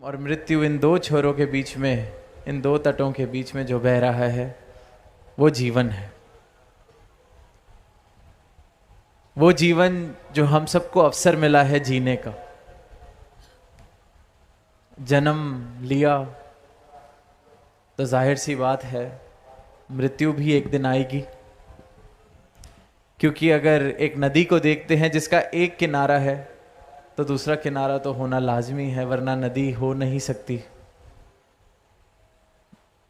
और मृत्यु इन दो छोरों के बीच में, इन दो तटों के बीच में जो बह रहा है वो जीवन है। वो जीवन जो हम सबको अवसर मिला है जीने का। जन्म लिया तो जाहिर सी बात है मृत्यु भी एक दिन आएगी, क्योंकि अगर एक नदी को देखते हैं जिसका एक किनारा है तो दूसरा किनारा तो होना लाजमी है, वरना नदी हो नहीं सकती।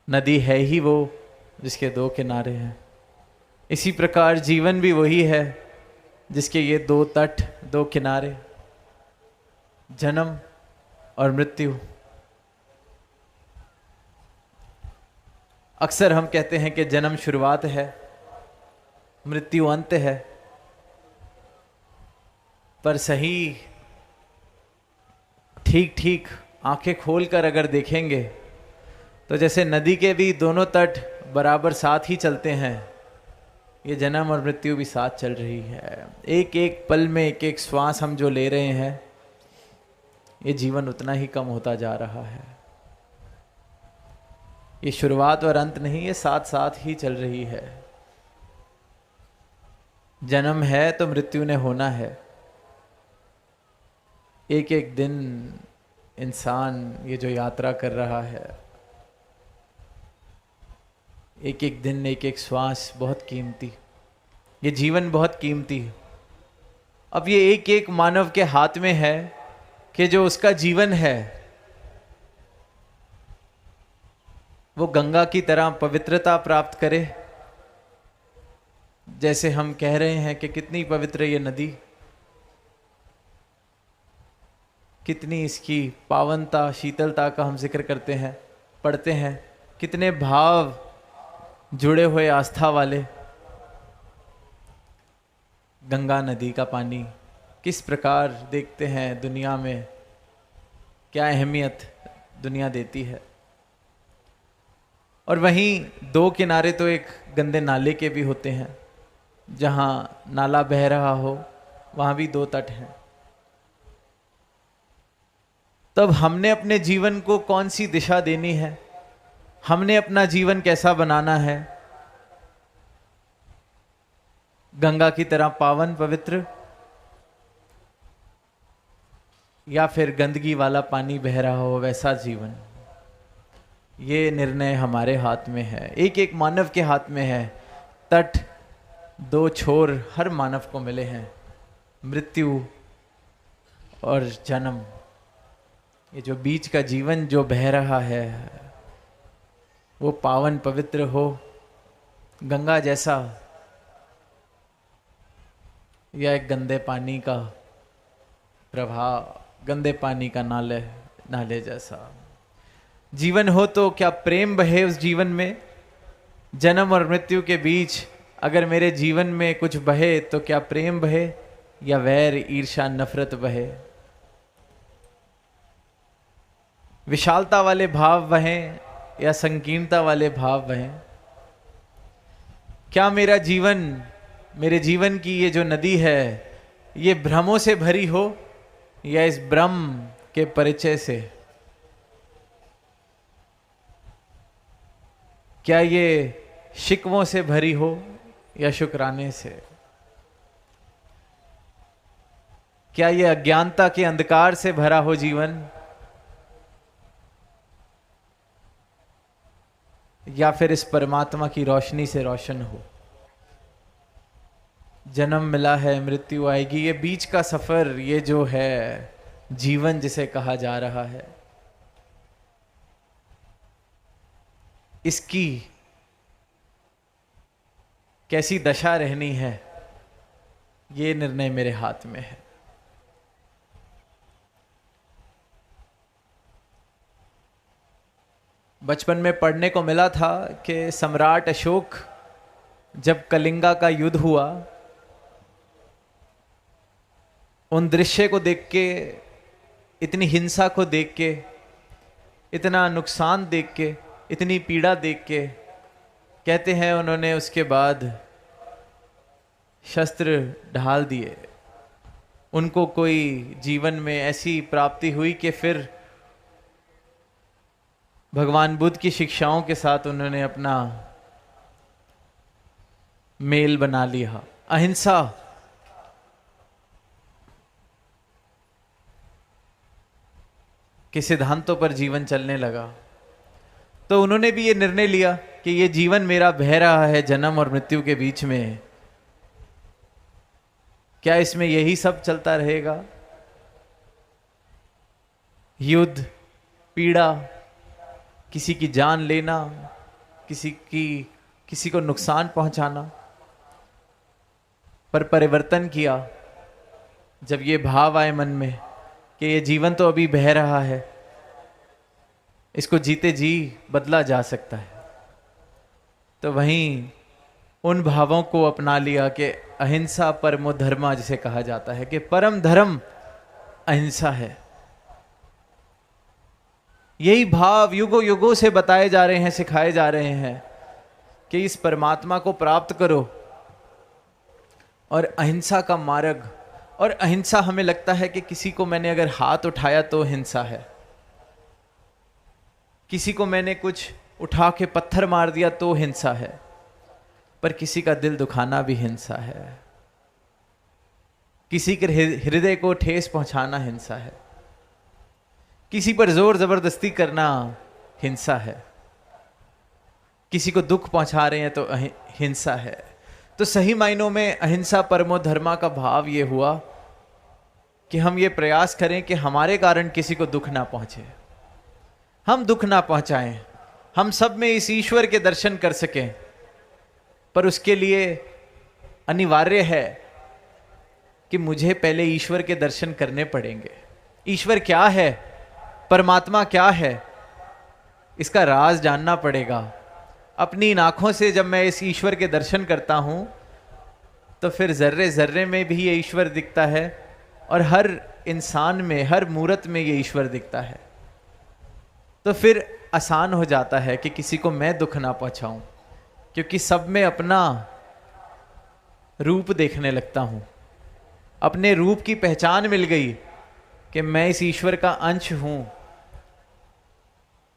नदी है ही वो जिसके दो किनारे हैं। इसी प्रकार जीवन भी वही है जिसके ये दो तट, दो किनारे, जन्म और मृत्यु। अक्सर हम कहते हैं कि जन्म शुरुआत है, मृत्यु अंत है, पर सही ठीक ठीक आंखें खोलकर अगर देखेंगे तो जैसे नदी के भी दोनों तट बराबर साथ ही चलते हैं, ये जन्म और मृत्यु भी साथ चल रही है। एक एक पल में एक एक श्वास हम जो ले रहे हैं, ये जीवन उतना ही कम होता जा रहा है। ये शुरुआत और अंत नहीं, ये साथ साथ ही चल रही है। जन्म है तो मृत्यु ने होना है। एक एक दिन इंसान ये जो यात्रा कर रहा है, एक एक दिन, एक एक श्वास बहुत कीमती, ये जीवन बहुत कीमती है। अब ये एक एक मानव के हाथ में है कि जो उसका जीवन है वो गंगा की तरह पवित्रता प्राप्त करे। जैसे हम कह रहे हैं कि कितनी पवित्र ये नदी, कितनी इसकी पावनता, शीतलता का हम जिक्र करते हैं, पढ़ते हैं, कितने भाव जुड़े हुए आस्था वाले। गंगा नदी का पानी किस प्रकार देखते हैं दुनिया में, क्या अहमियत दुनिया देती है। और वहीं दो किनारे तो एक गंदे नाले के भी होते हैं, जहाँ नाला बह रहा हो वहाँ भी दो तट हैं। तब हमने अपने जीवन को कौन सी दिशा देनी है, हमने अपना जीवन कैसा बनाना है। गंगा की तरह पावन पवित्र, या फिर गंदगी वाला पानी बह रहा हो वैसा जीवन। ये निर्णय हमारे हाथ में है, एक एक मानव के हाथ में है। तट दो छोर हर मानव को मिले हैं, मृत्यु और जन्म। ये जो बीच का जीवन जो बह रहा है वो पावन पवित्र हो, गंगा जैसा, या एक गंदे पानी का प्रभाव, गंदे पानी का नाले जैसा जीवन हो। तो क्या प्रेम बहे उस जीवन में? जन्म और मृत्यु के बीच अगर मेरे जीवन में कुछ बहे तो क्या प्रेम बहे, या वैर, ईर्ष्या, नफरत बहे? विशालता वाले भाव बहें या संकीर्णता वाले भाव बहें? क्या मेरा जीवन, मेरे जीवन की ये जो नदी है, ये भ्रमों से भरी हो या इस ब्रह्म के परिचय से? क्या ये शिकवों से भरी हो या शुक्राने से? क्या ये अज्ञानता के अंधकार से भरा हो जीवन, या फिर इस परमात्मा की रोशनी से रोशन हो? जन्म मिला है, मृत्यु आएगी, ये बीच का सफर, ये जो है जीवन जिसे कहा जा रहा है, इसकी कैसी दशा रहनी है, ये निर्णय मेरे हाथ में है। बचपन में पढ़ने को मिला था कि सम्राट अशोक जब कलिंगा का युद्ध हुआ, उन दृश्य को देख के, इतनी हिंसा को देख के, इतना नुकसान देख के, इतनी पीड़ा देख के, कहते हैं उन्होंने उसके बाद शस्त्र ढाल दिए। उनको कोई जीवन में ऐसी प्राप्ति हुई कि फिर भगवान बुद्ध की शिक्षाओं के साथ उन्होंने अपना मेल बना लिया। अहिंसा के सिद्धांतों पर जीवन चलने लगा। तो उन्होंने भी ये निर्णय लिया कि ये जीवन मेरा बह रहा है जन्म और मृत्यु के बीच में, क्या इसमें यही सब चलता रहेगा? युद्ध, पीड़ा, किसी की जान लेना, किसी को नुकसान पहुंचाना। पर परिवर्तन किया जब ये भाव आए मन में कि ये जीवन तो अभी बह रहा है, इसको जीते जी बदला जा सकता है। तो वहीं उन भावों को अपना लिया कि अहिंसा परमो धर्मा, जिसे कहा जाता है कि परम धर्म अहिंसा है। यही भाव युगों युगों से बताए जा रहे हैं, सिखाए जा रहे हैं कि इस परमात्मा को प्राप्त करो और अहिंसा का मार्ग। और अहिंसा हमें लगता है कि किसी को मैंने अगर हाथ उठाया तो हिंसा है, किसी को मैंने कुछ उठा के पत्थर मार दिया तो हिंसा है, पर किसी का दिल दुखाना भी हिंसा है, किसी के हृदय को ठेस पहुंचाना हिंसा है, किसी पर जोर जबरदस्ती करना हिंसा है, किसी को दुख पहुंचा रहे हैं तो हिंसा है। तो सही मायनों में अहिंसा परमो धर्मा का भाव ये हुआ कि हम ये प्रयास करें कि हमारे कारण किसी को दुख ना पहुंचे, हम दुख ना पहुंचाएं, हम सब में इस ईश्वर के दर्शन कर सकें। पर उसके लिए अनिवार्य है कि मुझे पहले ईश्वर के दर्शन करने पड़ेंगे। ईश्वर क्या है, परमात्मा क्या है, इसका राज जानना पड़ेगा। अपनी इन आंखों से जब मैं इस ईश्वर के दर्शन करता हूं तो फिर जर्रे जर्रे में भी ये ईश्वर दिखता है और हर इंसान में, हर मूरत में ये ईश्वर दिखता है। तो फिर आसान हो जाता है कि किसी को मैं दुख ना पहुंचाऊं, क्योंकि सब में अपना रूप देखने लगता हूं, अपने रूप की पहचान मिल गई कि मैं इस ईश्वर का अंश हूं,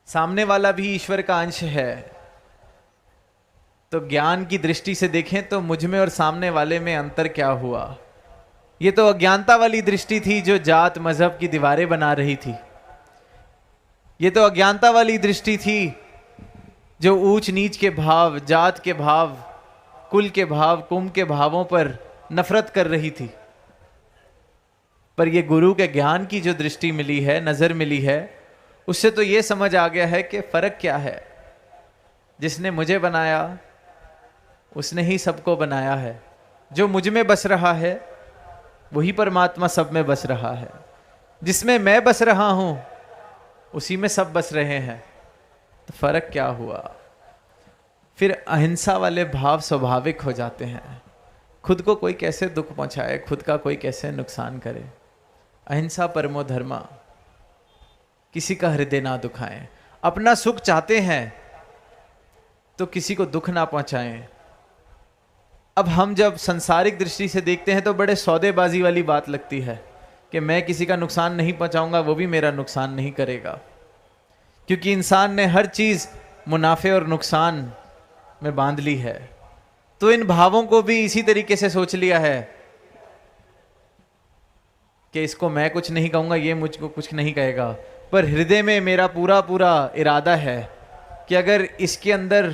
सामने वाला भी ईश्वर का अंश है। तो ज्ञान की दृष्टि से देखें तो मुझ में और सामने वाले में अंतर क्या हुआ? ये तो अज्ञानता वाली दृष्टि थी जो जात मजहब की दीवारें बना रही थी। ये तो अज्ञानता वाली दृष्टि थी जो ऊंच नीच के भाव, जात के भाव, कुल के भाव, कुंभ के भावों पर नफरत कर रही थी। पर ये गुरु के ज्ञान की जो दृष्टि मिली है, नजर मिली है, उससे तो ये समझ आ गया है कि फर्क क्या है। जिसने मुझे बनाया उसने ही सबको बनाया है। जो मुझ में बस रहा है वही परमात्मा सब में बस रहा है। जिसमें मैं बस रहा हूं उसी में सब बस रहे हैं। तो फर्क क्या हुआ? फिर अहिंसा वाले भाव स्वाभाविक हो जाते हैं। खुद को कोई कैसे दुख पहुंचाए, खुद का कोई कैसे नुकसान करे। अहिंसा परमो धर्मा, किसी का हृदय ना दुखाएं। अपना सुख चाहते हैं तो किसी को दुख ना पहुंचाएं। अब हम जब संसारिक दृष्टि से देखते हैं तो बड़े सौदेबाजी वाली बात लगती है कि मैं किसी का नुकसान नहीं पहुंचाऊंगा, वो भी मेरा नुकसान नहीं करेगा, क्योंकि इंसान ने हर चीज मुनाफे और नुकसान में बांध ली है। तो इन भावों को भी इसी तरीके से सोच लिया है कि इसको मैं कुछ नहीं कहूंगा, ये मुझको कुछ नहीं कहेगा। पर हृदय में मेरा पूरा पूरा इरादा है कि अगर इसके अंदर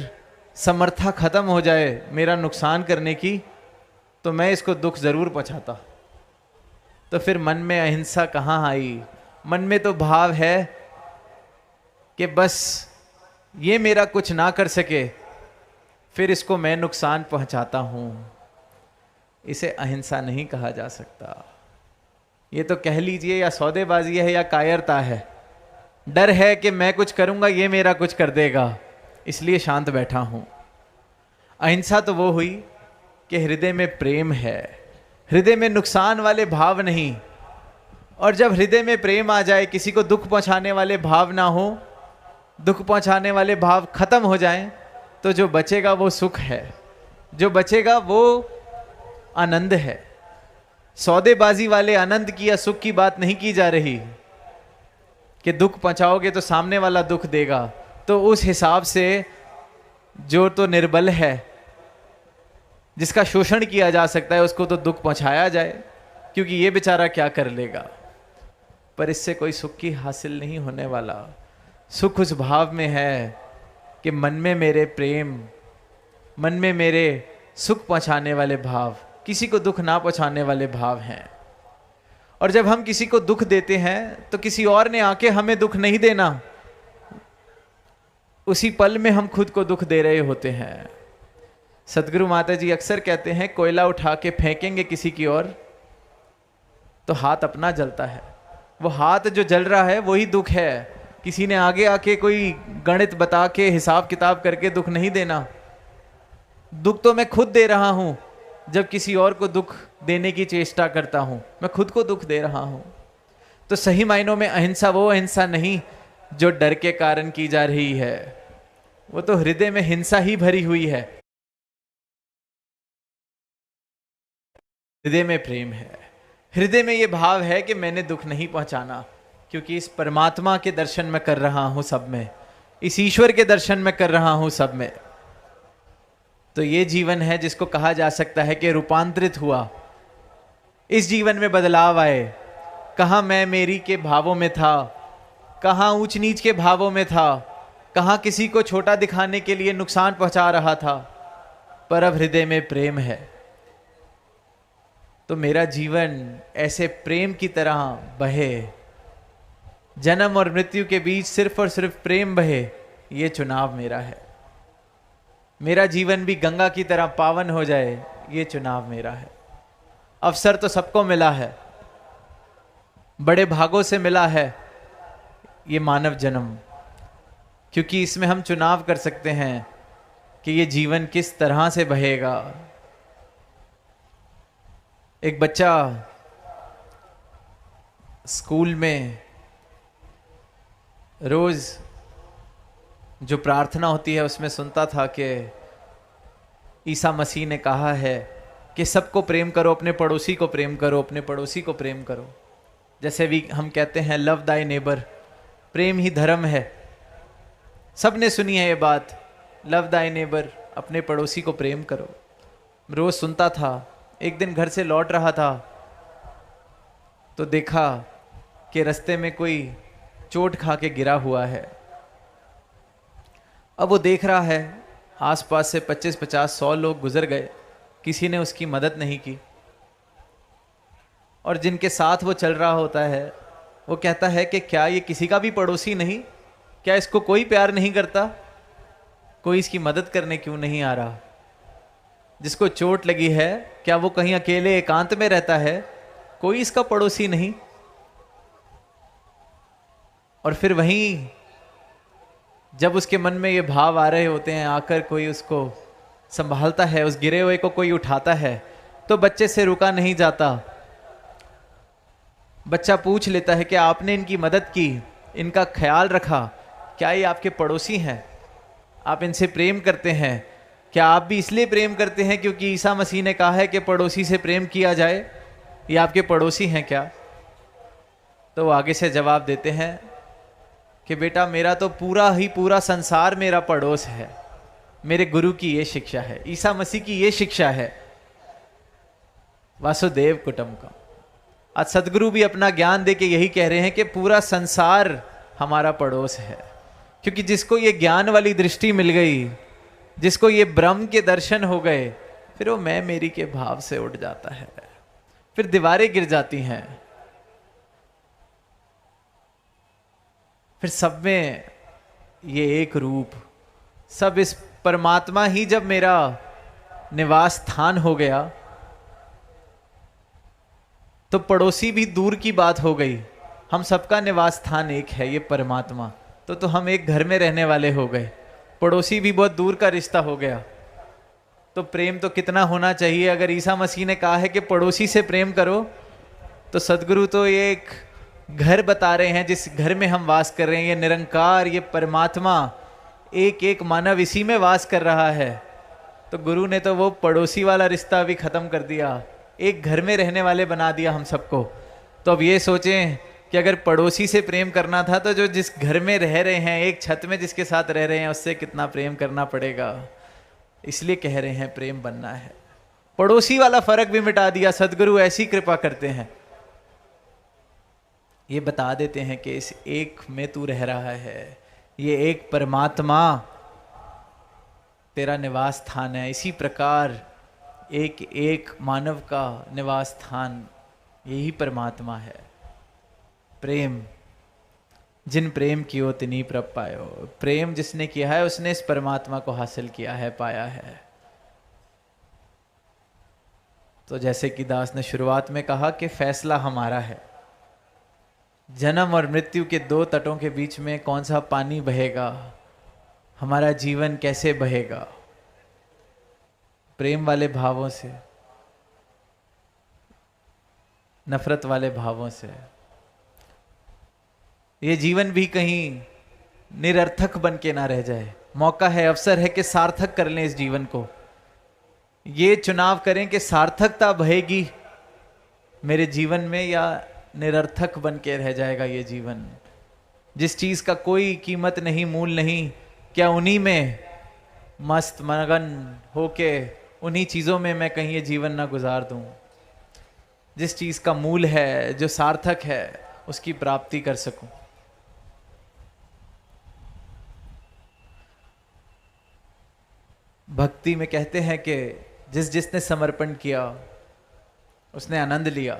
समर्था खत्म हो जाए मेरा नुकसान करने की, तो मैं इसको दुख जरूर पहुंचाता। तो फिर मन में अहिंसा कहाँ आई? मन में तो भाव है कि बस ये मेरा कुछ ना कर सके, फिर इसको मैं नुकसान पहुंचाता हूं। इसे अहिंसा नहीं कहा जा सकता। ये तो कह लीजिए या सौदेबाजी है या कायरता है। डर है कि मैं कुछ करूंगा ये मेरा कुछ कर देगा, इसलिए शांत बैठा हूं। अहिंसा तो वो हुई कि हृदय में प्रेम है, हृदय में नुकसान वाले भाव नहीं। और जब हृदय में प्रेम आ जाए, किसी को दुख पहुंचाने वाले भाव ना हो, दुख पहुंचाने वाले भाव खत्म हो जाएं, तो जो बचेगा वो सुख है, जो बचेगा वो आनंद है। सौदेबाजी वाले आनंद की या सुख की बात नहीं की जा रही कि दुख पहुंचाओगे तो सामने वाला दुख देगा। तो उस हिसाब से जो तो निर्बल है, जिसका शोषण किया जा सकता है, उसको तो दुख पहुंचाया जाए, क्योंकि ये बेचारा क्या कर लेगा। पर इससे कोई सुख की हासिल नहीं होने वाला। सुख उस भाव में है कि मन में मेरे प्रेम, मन में मेरे सुख पहुंचाने वाले भाव, किसी को दुख ना पहुंचाने वाले भाव हैं। और जब हम किसी को दुख देते हैं तो किसी और ने आके हमें दुख नहीं देना, उसी पल में हम खुद को दुख दे रहे होते हैं। सदगुरु माता जी अक्सर कहते हैं, कोयला उठा के फेंकेंगे किसी की ओर तो हाथ अपना जलता है। वो हाथ जो जल रहा है वही दुख है। किसी ने आगे आके कोई गणित बता के हिसाब किताब करके दुख नहीं देना। दुख तो मैं खुद दे रहा हूं जब किसी और को दुख देने की चेष्टा करता हूं, मैं खुद को दुख दे रहा हूं। तो सही मायनों में अहिंसा वो अहिंसा नहीं जो डर के कारण की जा रही है, वो तो हृदय में हिंसा ही भरी हुई है। हृदय में प्रेम है, हृदय में ये भाव है कि मैंने दुख नहीं पहुंचाना, क्योंकि इस परमात्मा के दर्शन में कर रहा हूं सब में, इस ईश्वर के दर्शन में कर रहा हूं सब में। तो ये जीवन है जिसको कहा जा सकता है कि रूपांतरित हुआ। इस जीवन में बदलाव आए। कहाँ मैं मेरी के भावों में था, कहाँ ऊंच नीच के भावों में था, कहाँ किसी को छोटा दिखाने के लिए नुकसान पहुंचा रहा था, पर अब हृदय में प्रेम है। तो मेरा जीवन ऐसे प्रेम की तरह बहे, जन्म और मृत्यु के बीच सिर्फ और सिर्फ प्रेम बहे, ये चुनाव मेरा है। मेरा जीवन भी गंगा की तरह पावन हो जाए, ये चुनाव मेरा है। अवसर तो सबको मिला है, बड़े भागों से मिला है ये मानव जन्म, क्योंकि इसमें हम चुनाव कर सकते हैं कि ये जीवन किस तरह से बहेगा। एक बच्चा स्कूल में रोज जो प्रार्थना होती है उसमें सुनता था कि ईसा मसीह ने कहा है कि सबको प्रेम करो, अपने पड़ोसी को प्रेम करो, अपने पड़ोसी को प्रेम करो। जैसे भी हम कहते हैं लव दाई नेबर, प्रेम ही धर्म है। सब ने सुनी है ये बात, लव दाई नेबर, अपने पड़ोसी को प्रेम करो। रोज सुनता था। एक दिन घर से लौट रहा था तो देखा कि रास्ते में कोई चोट खा के गिरा हुआ है। अब वो देख रहा है आसपास से 25, 50, 100 लोग गुजर गए, किसी ने उसकी मदद नहीं की। और जिनके साथ वो चल रहा होता है वो कहता है कि क्या ये किसी का भी पड़ोसी नहीं, क्या इसको कोई प्यार नहीं करता, कोई इसकी मदद करने क्यों नहीं आ रहा। जिसको चोट लगी है क्या वो कहीं अकेले एकांत में रहता है, कोई इसका पड़ोसी नहीं। और फिर वहीं जब उसके मन में ये भाव आ रहे होते हैं, आकर कोई उसको संभालता है, उस गिरे हुए को कोई उठाता है, तो बच्चे से रुका नहीं जाता। बच्चा पूछ लेता है कि आपने इनकी मदद की, इनका ख्याल रखा, क्या ये आपके पड़ोसी हैं, आप इनसे प्रेम करते हैं, क्या आप भी इसलिए प्रेम करते हैं क्योंकि ईसा मसीह ने कहा है कि पड़ोसी से प्रेम किया जाए, ये आपके पड़ोसी हैं क्या। तो वो आगे से जवाब देते हैं कि बेटा मेरा तो पूरा ही पूरा संसार मेरा पड़ोस है। मेरे गुरु की ये शिक्षा है, ईसा मसीह की ये शिक्षा है, वासुदेव कुटुंबकम। आज सदगुरु भी अपना ज्ञान दे के यही कह रहे हैं कि पूरा संसार हमारा पड़ोस है। क्योंकि जिसको ये ज्ञान वाली दृष्टि मिल गई, जिसको ये ब्रह्म के दर्शन हो गए, फिर वो मैं मेरी के भाव से उठ जाता है, फिर दीवारें गिर जाती हैं, फिर सब में ये एक रूप, सब इस परमात्मा ही जब मेरा निवास स्थान हो गया तो पड़ोसी भी दूर की बात हो गई। हम सबका निवास स्थान एक है, ये परमात्मा। तो हम एक घर में रहने वाले हो गए, पड़ोसी भी बहुत दूर का रिश्ता हो गया। तो प्रेम तो कितना होना चाहिए। अगर ईसा मसीह ने कहा है कि पड़ोसी से प्रेम करो, तो सदगुरु तो ये एक घर बता रहे हैं जिस घर में हम वास कर रहे हैं। ये निरंकार, ये परमात्मा, एक एक मानव इसी में वास कर रहा है। तो गुरु ने तो वो पड़ोसी वाला रिश्ता भी खत्म कर दिया, एक घर में रहने वाले बना दिया हम सबको। तो अब ये सोचें कि अगर पड़ोसी से प्रेम करना था तो जो जिस घर में रह रहे हैं, एक छत में जिसके साथ रह रहे हैं, उससे कितना प्रेम करना पड़ेगा। इसलिए कह रहे हैं प्रेम बनना है। पड़ोसी वाला फर्क भी मिटा दिया। सदगुरु ऐसी कृपा करते हैं, ये बता देते हैं कि इस एक में तू रह रहा है, ये एक परमात्मा तेरा निवास स्थान है। इसी प्रकार एक एक मानव का निवास स्थान यही परमात्मा है। प्रेम जिन प्रेम कियो तिन्हीं प्रभ पायो। प्रेम जिसने किया है उसने इस परमात्मा को हासिल किया है, पाया है। तो जैसे कि दास ने शुरुआत में कहा कि फैसला हमारा है। जन्म और मृत्यु के दो तटों के बीच में कौन सा पानी बहेगा, हमारा जीवन कैसे बहेगा, प्रेम वाले भावों से, नफरत वाले भावों से। ये जीवन भी कहीं निरर्थक बन के ना रह जाए। मौका है, अवसर है कि सार्थक कर लें इस जीवन को। ये चुनाव करें कि सार्थकता बहेगी मेरे जीवन में या निरर्थक बन के रह जाएगा ये जीवन। जिस चीज का कोई कीमत नहीं, मूल नहीं, क्या उन्हीं में मस्त मगन होके उन्हीं चीजों में मैं कहीं ये जीवन ना गुजार दूं। जिस चीज का मूल है, जो सार्थक है, उसकी प्राप्ति कर सकूं। भक्ति में कहते हैं कि जिसने समर्पण किया उसने आनंद लिया।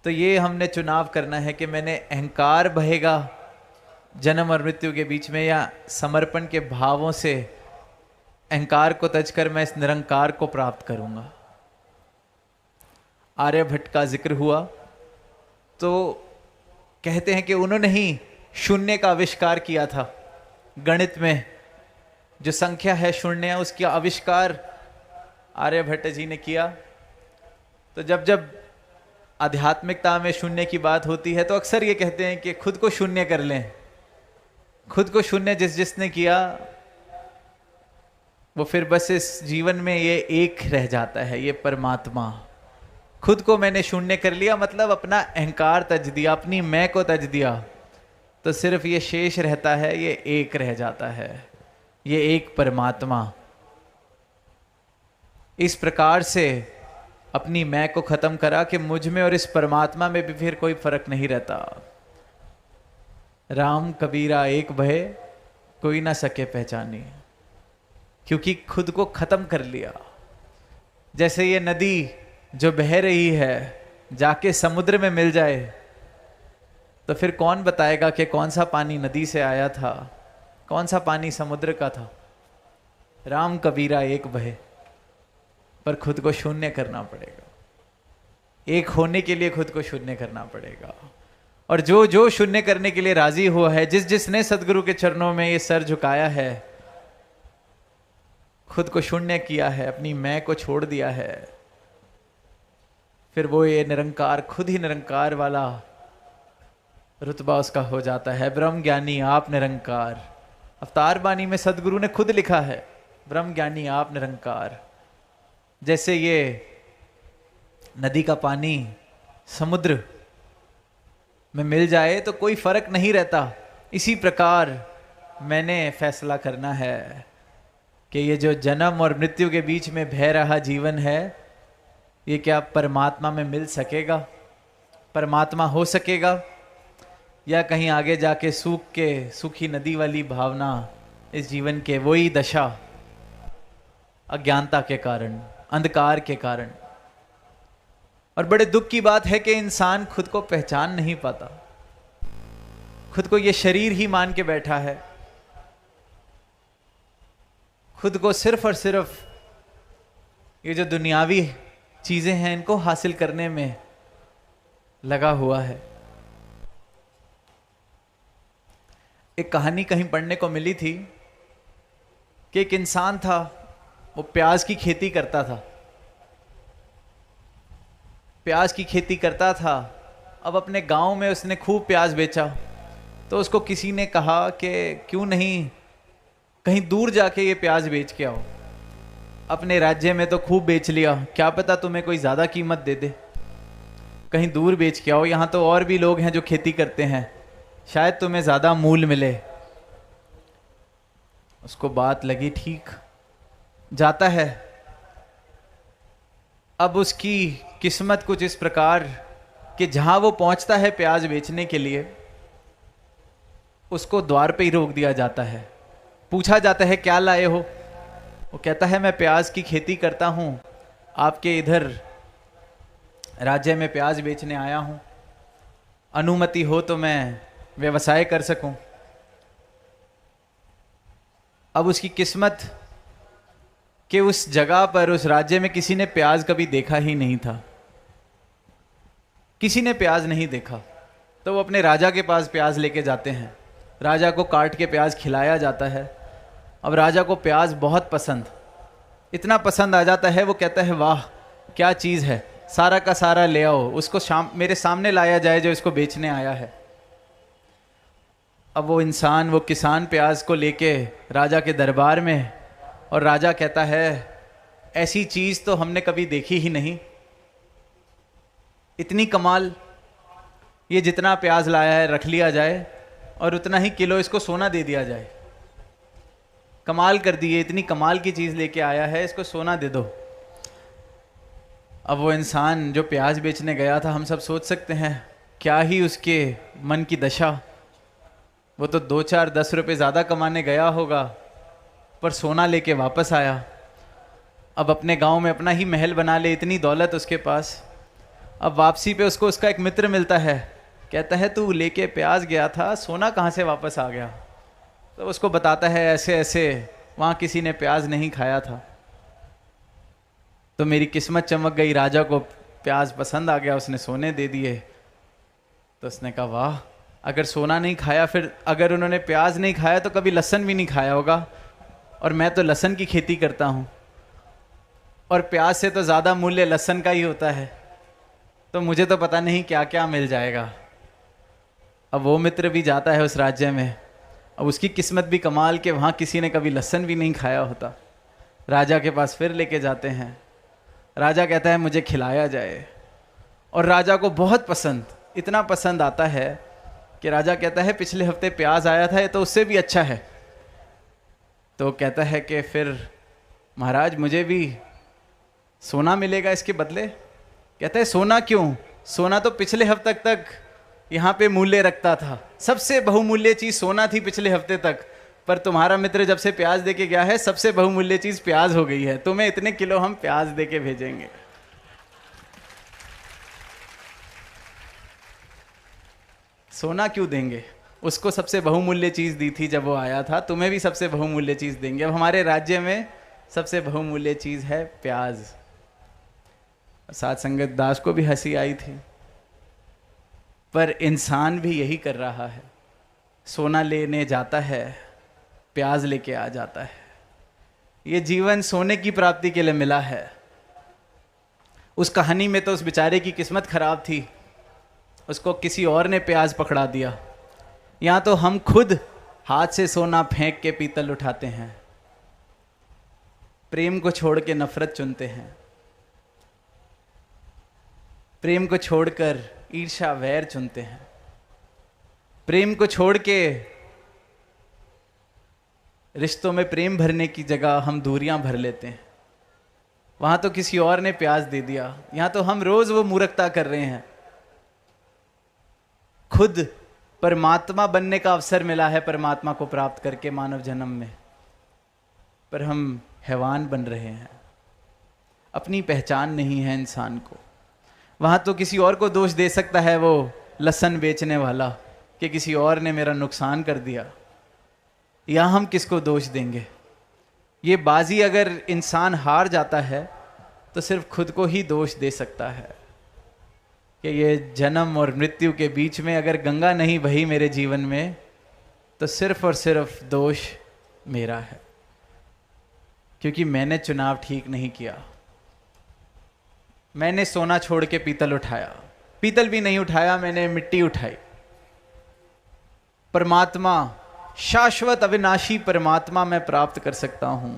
तो ये हमने चुनाव करना है कि मैंने अहंकार बहेगा जन्म और मृत्यु के बीच में, या समर्पण के भावों से अहंकार को तज कर मैं इस निरंकार को प्राप्त करूंगा। आर्यभट्ट का जिक्र हुआ तो कहते हैं कि उन्होंने ही शून्य का आविष्कार किया था। गणित में जो संख्या है शून्य, उसका आविष्कार आर्यभट्ट जी ने किया। तो जब जब आध्यात्मिकता में शून्य की बात होती है तो अक्सर ये कहते हैं कि खुद को शून्य कर लें। खुद को शून्य जिसने किया वो फिर बस इस जीवन में ये एक रह जाता है, ये परमात्मा। खुद को मैंने शून्य कर लिया मतलब अपना अहंकार तज दिया, अपनी मैं को तज दिया, तो सिर्फ ये शेष रहता है, ये एक रह जाता है, ये एक परमात्मा। इस प्रकार से अपनी मैं को खत्म करा कि मुझ में और इस परमात्मा में भी फिर कोई फर्क नहीं रहता। राम कबीरा एक भय कोई ना सके पहचानी, क्योंकि खुद को खत्म कर लिया। जैसे ये नदी जो बह रही है जाके समुद्र में मिल जाए तो फिर कौन बताएगा कि कौन सा पानी नदी से आया था, कौन सा पानी समुद्र का था। राम कबीरा एक बहे, पर खुद को शून्य करना पड़ेगा। एक होने के लिए खुद को शून्य करना पड़ेगा। और जो जो शून्य करने के लिए राजी हुआ है, जिसने सदगुरु के चरणों में ये सर झुकाया है, खुद को शून्य किया है, अपनी मैं को छोड़ दिया है, फिर वो ये निरंकार, खुद ही निरंकार वाला रुतबा उसका हो जाता है। ब्रह्म ज्ञानी आप निरंकार। अवतार बानी में सदगुरु ने खुद लिखा है, ब्रह्म ज्ञानी आप निरंकार। जैसे ये नदी का पानी समुद्र में मिल जाए तो कोई फर्क नहीं रहता, इसी प्रकार मैंने फैसला करना है कि ये जो जन्म और मृत्यु के बीच में बह रहा जीवन है, ये क्या परमात्मा में मिल सकेगा, परमात्मा हो सकेगा, या कहीं आगे जाके सूखी नदी वाली भावना इस जीवन के वही दशा, अज्ञानता के कारण, अंधकार के कारण। और बड़े दुख की बात है कि इंसान खुद को पहचान नहीं पाता, खुद को ये शरीर ही मान के बैठा है, खुद को सिर्फ और सिर्फ ये जो दुनियावी चीजें हैं इनको हासिल करने में लगा हुआ है। एक कहानी कहीं पढ़ने को मिली थी कि एक इंसान था, वो प्याज की खेती करता था। प्याज की खेती करता था। अब अपने गांव में उसने खूब प्याज बेचा, तो उसको किसी ने कहा कि क्यों नहीं कहीं दूर जाके ये प्याज बेच के आओ, अपने राज्य में तो खूब बेच लिया, क्या पता तुम्हें कोई ज़्यादा कीमत दे दे। कहीं दूर बेच के आओ, यहाँ तो और भी लोग हैं जो खेती करते हैं, शायद तुम्हें ज़्यादा मूल मिले। उसको बात लगी, ठीक, जाता है। अब उसकी किस्मत कुछ इस प्रकार कि जहाँ वो पहुँचता है प्याज बेचने के लिए, उसको द्वार पे ही रोक दिया जाता है। पूछा जाता है क्या लाए हो? वो कहता है मैं प्याज की खेती करता हूँ, आपके इधर राज्य में प्याज बेचने आया हूँ, अनुमति हो तो मैं व्यवसाय कर सकूं। अब उसकी किस्मत कि उस जगह पर, उस राज्य में किसी ने प्याज कभी देखा ही नहीं था, किसी ने प्याज नहीं देखा। तो वो अपने राजा के पास प्याज लेके जाते हैं, राजा को काट के प्याज खिलाया जाता है। अब राजा को प्याज बहुत पसंद, इतना पसंद आ जाता है, वो कहता है वाह क्या चीज़ है, सारा का सारा ले आओ, उसको मेरे सामने लाया जाए जो इसको बेचने आया है। अब वो इंसान, वो किसान प्याज को लेके राजा के दरबार में, और राजा कहता है ऐसी चीज़ तो हमने कभी देखी ही नहीं, इतनी कमाल, ये जितना प्याज लाया है रख लिया जाए और उतना ही किलो इसको सोना दे दिया जाए। कमाल कर दिए, इतनी कमाल की चीज़ लेके आया है, इसको सोना दे दो। अब वो इंसान जो प्याज बेचने गया था, हम सब सोच सकते हैं क्या ही उसके मन की दशा। वो तो 2-4-10 रुपये ज़्यादा कमाने गया होगा, पर सोना लेके वापस आया। अब अपने गांव में अपना ही महल बना ले, इतनी दौलत उसके पास। अब वापसी पे उसको उसका एक मित्र मिलता है, कहता है तू लेके प्याज गया था, सोना कहाँ से वापस आ गया? तो उसको बताता है ऐसे ऐसे वहाँ किसी ने प्याज नहीं खाया था, तो मेरी किस्मत चमक गई, राजा को प्याज पसंद आ गया, उसने सोने दे दिए। तो उसने कहा वाह, अगर सोना नहीं खाया, फिर अगर उन्होंने प्याज नहीं खाया तो कभी लहसुन भी नहीं खाया होगा, और मैं तो लहसुन की खेती करता हूँ, और प्याज से तो ज़्यादा मूल्य लहसुन का ही होता है, तो मुझे तो पता नहीं क्या क्या मिल जाएगा। अब वो मित्र भी जाता है उस राज्य में, अब उसकी किस्मत भी कमाल के वहाँ किसी ने कभी लहसुन भी नहीं खाया होता। राजा के पास फिर लेके जाते हैं, राजा कहता है मुझे खिलाया जाए, और राजा को बहुत पसंद, इतना पसंद आता है कि राजा कहता है पिछले हफ्ते प्याज आया था, ये तो उससे भी अच्छा है। तो कहता है कि फिर महाराज मुझे भी सोना मिलेगा इसके बदले? कहता है सोना क्यों, सोना तो पिछले हफ्ते तक यहाँ पे मूल्य रखता था, सबसे बहुमूल्य चीज़ सोना थी पिछले हफ्ते तक, पर तुम्हारा मित्र जब से प्याज दे के गया है सबसे बहुमूल्य चीज़ प्याज हो गई है, तुम्हें इतने किलो हम प्याज दे के भेजेंगे। सोना क्यों देंगे, उसको सबसे बहुमूल्य चीज़ दी थी जब वो आया था, तुम्हें भी सबसे बहुमूल्य चीज़ देंगे। अब हमारे राज्य में सबसे बहुमूल्य चीज़ है प्याज। साथ संगत दास को भी हंसी आई थी, पर इंसान भी यही कर रहा है, सोना लेने जाता है, प्याज लेके आ जाता है। ये जीवन सोने की प्राप्ति के लिए मिला है। उस कहानी में तो उस बेचारे की किस्मत खराब थी, उसको किसी और ने प्याज पकड़ा दिया। यहाँ तो हम खुद हाथ से सोना फेंक के पीतल उठाते हैं, प्रेम को छोड़ के नफरत चुनते हैं, प्रेम को छोड़कर ईर्ष्या वैर चुनते हैं, प्रेम को छोड़ के रिश्तों में प्रेम भरने की जगह हम दूरियां भर लेते हैं। वहां तो किसी और ने प्याज दे दिया, यहां तो हम रोज वो मूर्खता कर रहे हैं। खुद परमात्मा बनने का अवसर मिला है परमात्मा को प्राप्त करके मानव जन्म में, पर हम हैवान बन रहे हैं, अपनी पहचान नहीं है इंसान को। वहाँ तो किसी और को दोष दे सकता है वो लहसुन बेचने वाला कि किसी और ने मेरा नुकसान कर दिया, यहाँ हम किसको दोष देंगे? ये बाजी अगर इंसान हार जाता है तो सिर्फ खुद को ही दोष दे सकता है कि ये जन्म और मृत्यु के बीच में अगर गंगा नहीं बही मेरे जीवन में तो सिर्फ और सिर्फ दोष मेरा है, क्योंकि मैंने चुनाव ठीक नहीं किया। मैंने सोना छोड़ के पीतल उठाया, पीतल भी नहीं उठाया, मैंने मिट्टी उठाई। परमात्मा, शाश्वत अविनाशी परमात्मा मैं प्राप्त कर सकता हूं,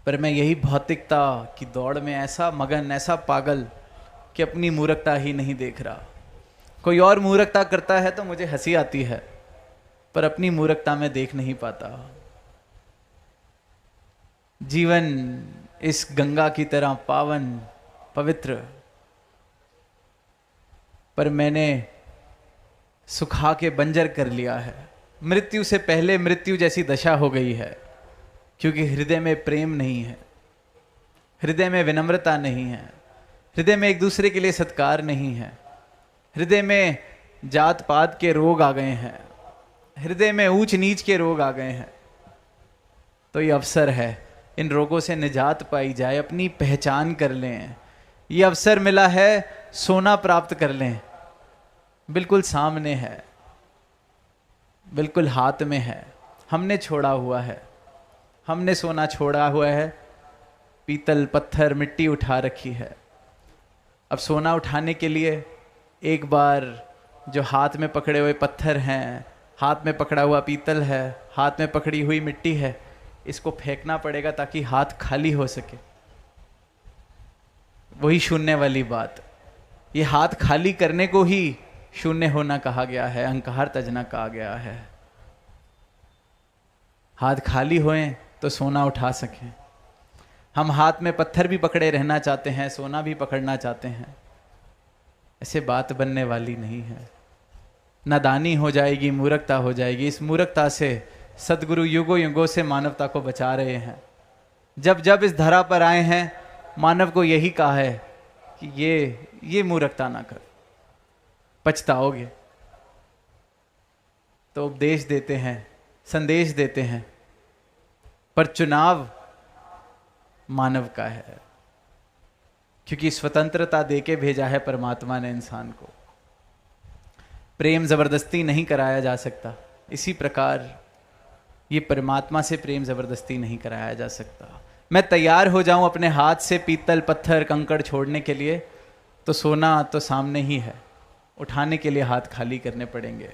पर मैं यही भौतिकता की दौड़ में ऐसा मगन, ऐसा पागल कि अपनी मूर्खता ही नहीं देख रहा। कोई और मूर्खता करता है तो मुझे हंसी आती है, पर अपनी मूर्खता में देख नहीं पाता। जीवन इस गंगा की तरह पावन पवित्र, पर मैंने सुखा के बंजर कर लिया है। मृत्यु से पहले मृत्यु जैसी दशा हो गई है, क्योंकि हृदय में प्रेम नहीं है, हृदय में विनम्रता नहीं है, हृदय में एक दूसरे के लिए सत्कार नहीं है, हृदय में जात पात के रोग आ गए हैं, हृदय में ऊंच नीच के रोग आ गए हैं। तो ये अवसर है, इन रोगों से निजात पाई जाए, अपनी पहचान कर लें। ये अवसर मिला है, सोना प्राप्त कर लें। बिल्कुल सामने है, बिल्कुल हाथ में है, हमने छोड़ा हुआ है, हमने सोना छोड़ा हुआ है, पीतल पत्थर मिट्टी उठा रखी है। अब सोना उठाने के लिए एक बार जो हाथ में पकड़े हुए पत्थर हैं, हाथ में पकड़ा हुआ पीतल है, हाथ में पकड़ी हुई मिट्टी है, इसको फेंकना पड़ेगा ताकि हाथ खाली हो सके। वही शून्य वाली बात, ये हाथ खाली करने को ही शून्य होना कहा गया है, अहंकार तजना कहा गया है। हाथ खाली होएं तो सोना उठा सकें। हम हाथ में पत्थर भी पकड़े रहना चाहते हैं, सोना भी पकड़ना चाहते हैं, ऐसे बात बनने वाली नहीं है। नादानी हो जाएगी, मूर्खता हो जाएगी। इस मूर्खता से सदगुरु युगों युगों से मानवता को बचा रहे हैं। जब जब इस धरा पर आए हैं, मानव को यही कहा है कि ये मूर्खता ना कर, पछताओगे। तो उपदेश देते हैं, संदेश देते हैं, पर चुनाव मानव का है, क्योंकि स्वतंत्रता देके भेजा है परमात्मा ने इंसान को। प्रेम जबरदस्ती नहीं कराया जा सकता, इसी प्रकार ये परमात्मा से प्रेम जबरदस्ती नहीं कराया जा सकता। मैं तैयार हो जाऊं अपने हाथ से पीतल पत्थर कंकड़ छोड़ने के लिए, तो सोना तो सामने ही है, उठाने के लिए हाथ खाली करने पड़ेंगे।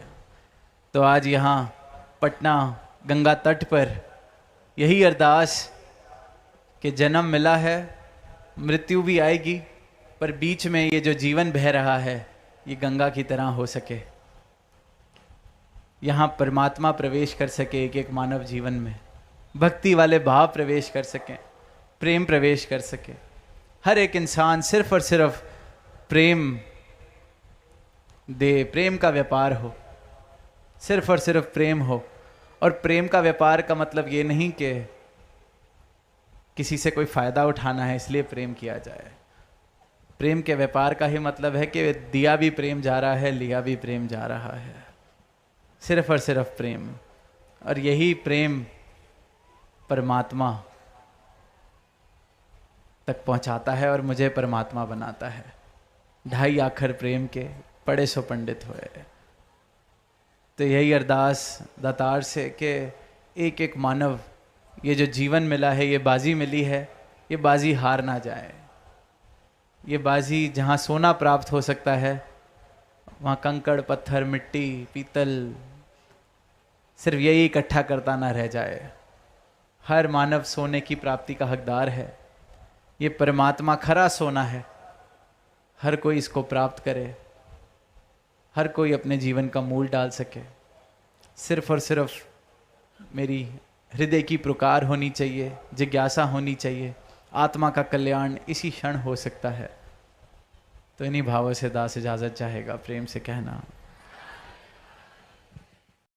तो आज यहाँ पटना गंगा तट पर यही अरदास कि जन्म मिला है, मृत्यु भी आएगी, पर बीच में ये जो जीवन बह रहा है ये गंगा की तरह हो सके। यहाँ परमात्मा प्रवेश कर सके, एक एक मानव जीवन में भक्ति वाले भाव प्रवेश कर सकें, प्रेम प्रवेश कर सके। हर एक इंसान सिर्फ और सिर्फ प्रेम दे, प्रेम का व्यापार हो, सिर्फ और सिर्फ प्रेम हो। और प्रेम का व्यापार का मतलब ये नहीं कि किसी से कोई फायदा उठाना है इसलिए प्रेम किया जाए। प्रेम के व्यापार का ही मतलब है कि दिया भी प्रेम जा रहा है, लिया भी प्रेम जा रहा है, सिर्फ और सिर्फ प्रेम। और यही प्रेम परमात्मा तक पहुंचाता है और मुझे परमात्मा बनाता है। ढाई आखर प्रेम के पढ़े सो पंडित होए। तो यही अरदास दातार से कि एक एक मानव, ये जो जीवन मिला है, ये बाजी मिली है, ये बाजी हार ना जाए। ये बाजी जहाँ सोना प्राप्त हो सकता है, वहाँ कंकड़ पत्थर मिट्टी पीतल सिर्फ यही इकट्ठा करता ना रह जाए। हर मानव सोने की प्राप्ति का हकदार है। ये परमात्मा खरा सोना है, हर कोई इसको प्राप्त करे, हर कोई अपने जीवन का मूल डाल सके। सिर्फ और सिर्फ मेरी हृदय की पुकार होनी चाहिए, जिज्ञासा होनी चाहिए, आत्मा का कल्याण इसी क्षण हो सकता है। तो इन्हीं भावों से दास इजाज़त चाहेगा, प्रेम से कहना।